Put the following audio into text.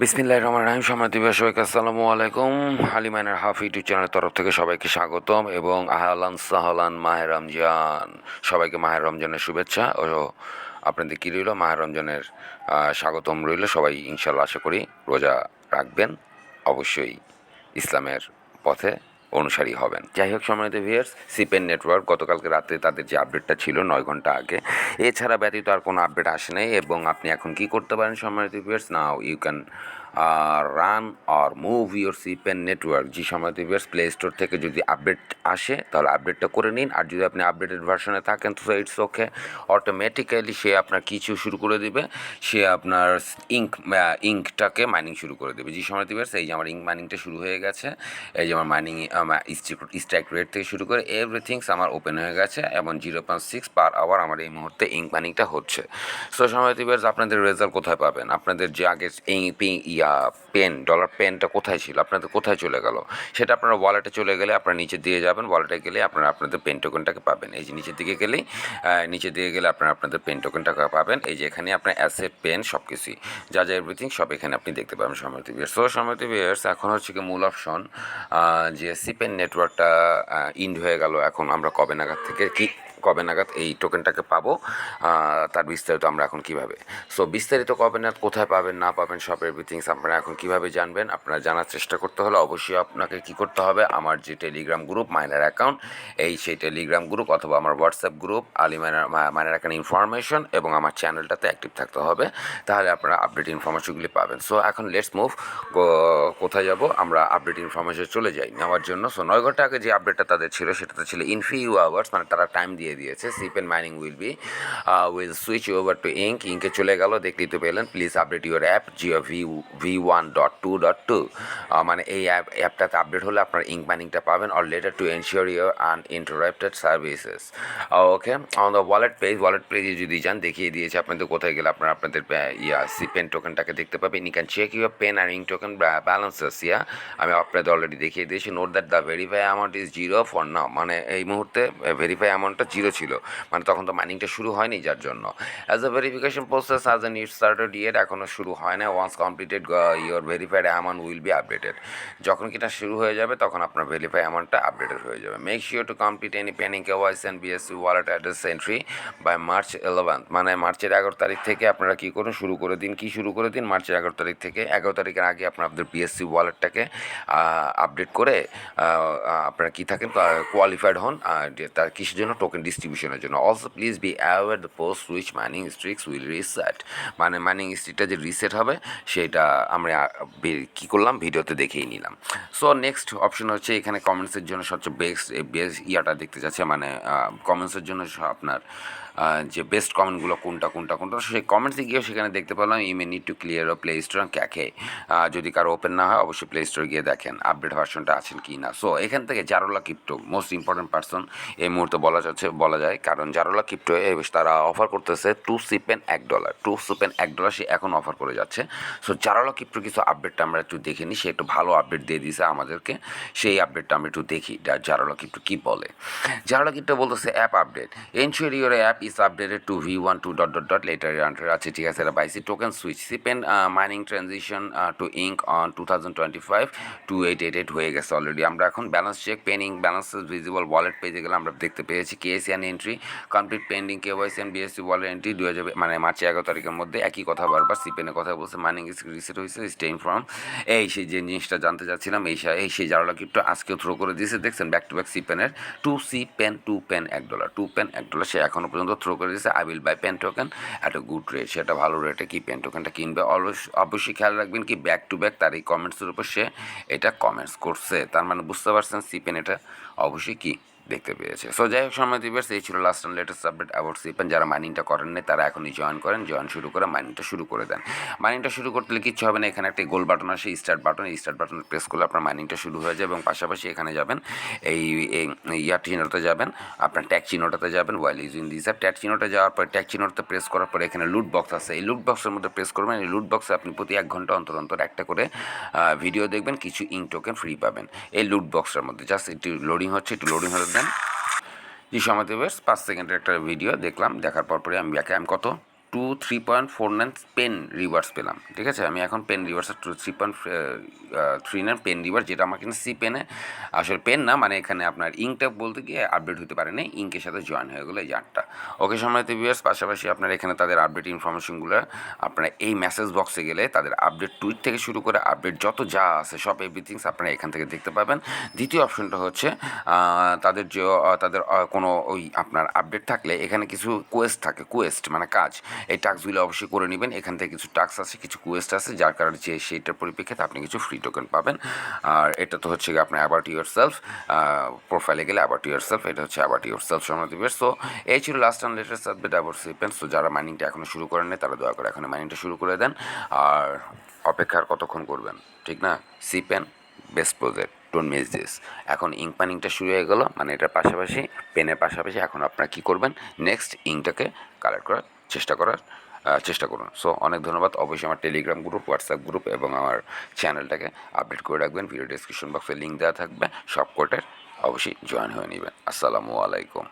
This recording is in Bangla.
বিসমিল্লাহির রহমানির রহিম। সম্মানিত দর্শক, আসসালামু আলাইকুম। হালিমানের হাফ ইউটিউব চ্যানেলের তরফ থেকে সবাইকে স্বাগতম এবং আহলান সাহলান মাহে রমজান। সবাইকে মাহে রমজানের শুভেচ্ছা ও আপনাদের কী রইল, মাহে রমজানের স্বাগতম রইল। সবাই ইনশাল্লাহ আশা করি রোজা রাখবেন, অবশ্যই ইসলামের পথে অনুসারী হবেন। যাই হোক সম্মানিত ভিউয়ার্স, সিপেন নেটওয়ার্ক গতকালকে রাতে তাদের যে আপডেটটা ছিল 9 ঘন্টা আগে, এছাড়া ব্যতীত আর কোনো আপডেট আসে নাই। এবং আপনি এখন কি করতে পারেন সম্মানিত viewers, now you can run or move your Sipen network. যে সম্মানিত ভিউয়ার্স, প্লে স্টোর থেকে যদি আপডেট আসে তাহলে আপডেটটা করে নিন। আর যদি আপনি আপডেটেড ভার্সনে থাকেন তো ইটস ওকে, অটোমেটিক্যালি সে আপনার কিছু শুরু করে দেবে, সে আপনার ইঙ্কটাকে মাইনিং শুরু করে দেবে। যে সময় ভিউয়ার্স, এই যে আমার ইঙ্ক মাইনিংটা শুরু হয়ে গেছে, এই যে আমার মাইনিং স্ট্রাইক রেট থেকে শুরু করে এভরিথিংস আমার ওপেন হয়ে গেছে এবং 0.6 পার আওয়ার আমার এই মুহূর্তে ইঙ্ক মাইনিংটা হচ্ছে। সো সময় ভিউয়ার্স, আপনাদের রেজাল্ট কোথায় পাবেন? আপনাদের যে আগে পেন ডলার পেনটা কোথায় ছিল, আপনাদের কোথায় চলে গেল সেটা আপনারা ওয়ালেটে চলে গেলে আপনারা নিচে দিয়ে যাবেন, ওয়ালেটে গেলে আপনারা আপনাদের পেন টোকেনটাকে পাবেন। এই যে নিচের দিকে গেলেই আপনারা আপনাদের পেন টোকেনটাকে পাবেন। এই যে এখানে আপনার অ্যাসেট পেন সব কিছুই যা যা এভরিথিং সব এখানে আপনি দেখতে পাবেন সম্মানিত ভিউয়ার্স। সো সম্মানিত ভিউয়ার্স, এখন হচ্ছে কি মূল অপশন যে সিপেন নেটওয়ার্কটা ইন্ড হয়ে গেল। এখন আমরা কবে নাগাদ এই টোকেনটাকে পাবো, তার বিস্তারিত আমরা এখন কিভাবে, বিস্তারিত কবে নাগাদ কোথায় পাবেন না পাবেন সব এভরিথিংস আপনারা এখন কিভাবে জানবেন। আপনারা জানার চেষ্টা করতে হলে অবশ্যই আপনাকে কি করতে হবে, আমার যে টেলিগ্রাম গ্রুপ মাইনার অ্যাকাউন্ট, সেই টেলিগ্রাম গ্রুপ অথবা আমার WhatsApp group Ali minor account information এবং আমার চ্যানেলটাতে অ্যাক্টিভ থাকতে হবে, তাহলে আপনারা আপডেট ইনফরমেশনগুলি পাবেন। সো এখন লেটস মুভ, কোথায় যাব, আমরা আপডেট ইনফরমেশন চলে যাই নেওয়ার জন্য। 9 ঘন্টা আগে যে আপডেটটা তাদের ছিল সেটাতে ছিল ইন ফিউ আওয়ার্স, মানে তারা টাইম দিয়ে দিয়েছে, Sipen mining will switch over to ইঙ্কে চলে গেল, দেখতেই তো পেলেন। প্লিজ আপডেট ইউর অ্যাপ জিও V1.2.2, মানে এই অ্যাপটাতে আপডেট হলে আপনার ইঙ্ক মাইনিংটা পাবেন। Or letter to ensure your uninterrupted services. Okay, on the wallet পেজে যদি যান দেখিয়ে দিয়েছে আপনাদের কোথায় গেলে আপনারা আপনাদের সিপেন টোকেনটাকে দেখতে পাবেন। You can check your pen or ink token balances. আমি আপনাদের অলরেডি দেখিয়ে দিয়েছি। Note that the verify amount is 0 for now, মানে এই মুহূর্তে ভেরিফাই অ্যামাউন্টটা 0 ছিল, মানে তখন তো মাইনিংটা শুরু হয়নি, যার জন্য as a verification process as an it started yet, এখনও শুরু হয় না। Once completed your verified amount will be updated, যখন কিনা শুরু হয়ে যাবে তখন আপনার ভেরিফাই অ্যামাউন্টটা আপডেটেড হয়ে যাবে। Make sure to complete any pending KYC and BSC wallet address entry by March 11, মানে মার্চের 11 তারিখ থেকে আপনারা কী করুন, শুরু করে দিন মার্চের 11 তারিখ থেকে। 11 তারিখের আগে আপনাদের বিএসসি ওয়ালেটটাকে আপডেট করে আপনারা কী থাকেন, কোয়ালিফাইড হন তার কিসের জন্য, টোকেন ডিস্ট্রিবিউশনের জন্য। Also please be aware the post which mining Strix will reset, মানে মাইনিং স্ট্রিকটা যে রিসেট হবে সেটা আমরা কী করলাম, ভিডিওতে দেখেই নিলাম। সো নেক্সট অপশন হচ্ছে এখানে কমেন্টসের জন্য সবচেয়ে বেস্ট ইয়াটা দেখতে যাচ্ছে, মানে কমেন্টসের জন্য আপনার যে বেস্ট কমেন্টগুলো কোনটা সেই কমেন্টসে গিয়ে সেখানে দেখতে পেলাম you may need to clear ও প্লে স্টোর ক্যাকে। যদি কারো ওপেন না হয় অবশ্যই প্লে স্টোরে গিয়ে দেখেন আপডেট ভার্সনটা আছেন কি না। সো এখান থেকে জারোলা ক্রিপ্টো মোস্ট ইম্পর্টেন্ট পার্সন এই মুহূর্তে বলা যায়, কারণ জারোলা ক্রিপ্টো তারা অফার করতেছে $2 সে এখন অফার করে যাচ্ছে। সো জারোলা ক্রিপ্টোর কিছু আপডেটটা আমরা একটু দেখে নিই, সে একটু ভালো আপডেট দিয়ে দিয়েছে আমাদেরকে, সেই আপডেটটা আমরা একটু দেখি জারোলা ক্রিপ্টো কী বলে। জারোলা ক্রিপ্টো বলতেছে app update, ensure your app is updated to V1.2. Later আছে, ঠিক আছে, এটা বাইসি token switch Sipen mining transition to Ink on 2025 2888 হয়ে গেছে অলরেডি। আমরা এখন balance check pending balances visible wallet পেজে গেলে আমরা দেখতে পেয়েছি KYC and entry complete pending KYC and BSC wallet entry 2000, মানে মার্চের 11 তারিখের মধ্যে একই কথা বারবার সিপেনের কথা বলছে, মাইনিং রিসেট হয়েছে স্টেইং ফ্রম। সেই যে জিনিসটা জানতে চাচ্ছিলাম, সেই জারোলা ক্রিপ্টো আজকেও থ্রো করে দিয়েছে, দেখছেন ব্যাক টু ব্যাক সিপেনের টু পেন $1 সে এখনও পর্যন্ত থ্রো করে দিয়েছে। I will buy pen token at a good rate, সেটা ভালো রেটে কি পেন টোকেনটা কিনবে। অবশ্যই খেয়াল রাখবেন কি ব্যাক টু ব্যাক তার এই কমেন্টসের উপর সে এটা কমেন্টস করছে, তার মানে বুঝতে পারছেন সিপেন এটা অবশ্যই কি দেখতে পেয়েছে। সো যাই হোক সময় দিবেস, এই ছিল last and latest update about Sipen. যারা মাইনিংটা করেন না তারা এখনই জয়েন শুরু করে মাইনিংটা শুরু করে দেন। মাইনিংটা শুরু করতে হলে কিচ্ছু হবে না, এখানে একটা গোল বাটন আসে স্টার্ট বাটন, এই স্টার্ট বাটন প্রেস করলে আপনার মাইনিংটা শুরু হয়ে যায় এবং পাশাপাশি এখানে যাবেন এই চিহ্নটাতে যাবেন, আপনার ট্যাগ চিহ্নটাতে যাবেন ওয়াইল ইউজিং দিস অ্যাপ। ট্যাগ চিহ্নটা যাওয়ার পর ট্যাগ চিহ্নটাতে প্রেস করার পরে এখানে লুট বক্স আছে, এই লুট বক্সের মধ্যে প্রেস করবেন। এই লুট বক্সে আপনি প্রতি 1 ঘন্টা অন্তর একটা করে ভিডিও দেখবেন, কিছু ইঙ্ক টোকেন ফ্রি পাবেন এই লুট বক্সের মধ্যে। জাস্ট একটু লোডিং হচ্ছে হতে দেন। যে সময় দেবে 5 সেকেন্ডের একটা ভিডিও দেখলাম, দেখার পরে আমি কত 3.49 পেন রিভার্স পেলাম। ঠিক আছে, আমি এখন পেন রিভার্সের 3.39 পেন রিভার্স, যেটা আমার কিন্তু সি পেনে, আসলে পেন না, মানে এখানে আপনার ইঙ্কটা বলতে গিয়ে আপডেট হতে পারে না, ইঙ্কের সাথে জয়েন হয়ে গেলো এই যে 8টা। ওকে সম্মানিত ভিউয়ার্স, পাশাপাশি আপনার এখানে তাদের আপডেট ইনফরমেশনগুলো আপনারা এই মেসেজ বক্সে গেলে তাদের আপডেট টুইট থেকে শুরু করে আপডেট যত যা আছে সব এভরিথিংস আপনারা এখান থেকে দেখতে পাবেন। দ্বিতীয় অপশনটা হচ্ছে তাদের যে তাদের কোনো ওই আপনার আপডেট থাকলে এখানে কিছু কোয়েস্ট থাকে, কোয়েস্ট মানে কাজ, এই টাস্কগুলো অবশ্যই করে নেবেন। এখান থেকে কিছু টাস্ক আছে, কিছু কোয়েস্ট আছে, যার কারণে যে সেইটার পরিপ্রেক্ষিতে আপনি কিছু ফ্রি টোকেন পাবেন। আর এটা তো হচ্ছে আপনার অ্যাবাউট ইউর সেলফ, প্রোফাইলে গেলে অ্যাবাউট ইউর সেলফ, এটা হচ্ছে অ্যাবাউট ইউর সেলফ সম্বন্ধে দিবে। সো এই ছিল last and latest update about Sipen. So যারা মাইনিংটা এখনও শুরু করেন নাই তারা দয়া করে এখন মাইনিংটা শুরু করে দেন। আর অপেক্ষার কতক্ষণ করবেন, ঠিক না? Sipen best project, don't miss this. এখন ইঙ্ক পানিংটা শুরু হয়ে গেল, মানে এটার পাশাপাশি পেনের পাশাপাশি এখন আপনারা কী করবেন, নেক্সট ইঙ্কটাকে কালেক্ট করার চেষ্টা করুন। সো অনেক ধন্যবাদ। অবশ্যই আমার টেলিগ্রাম গ্রুপ, হোয়াটসঅ্যাপ গ্রুপ এবং আমার চ্যানেলটাকে আপডেট করে রাখবেন। ভিডিও ডিসক্রিপশন বক্সে লিঙ্ক দেওয়া থাকবে, সব কোর্টের অবশ্যই জয়েন হয়ে নেবেন। আসসালামু আলাইকুম।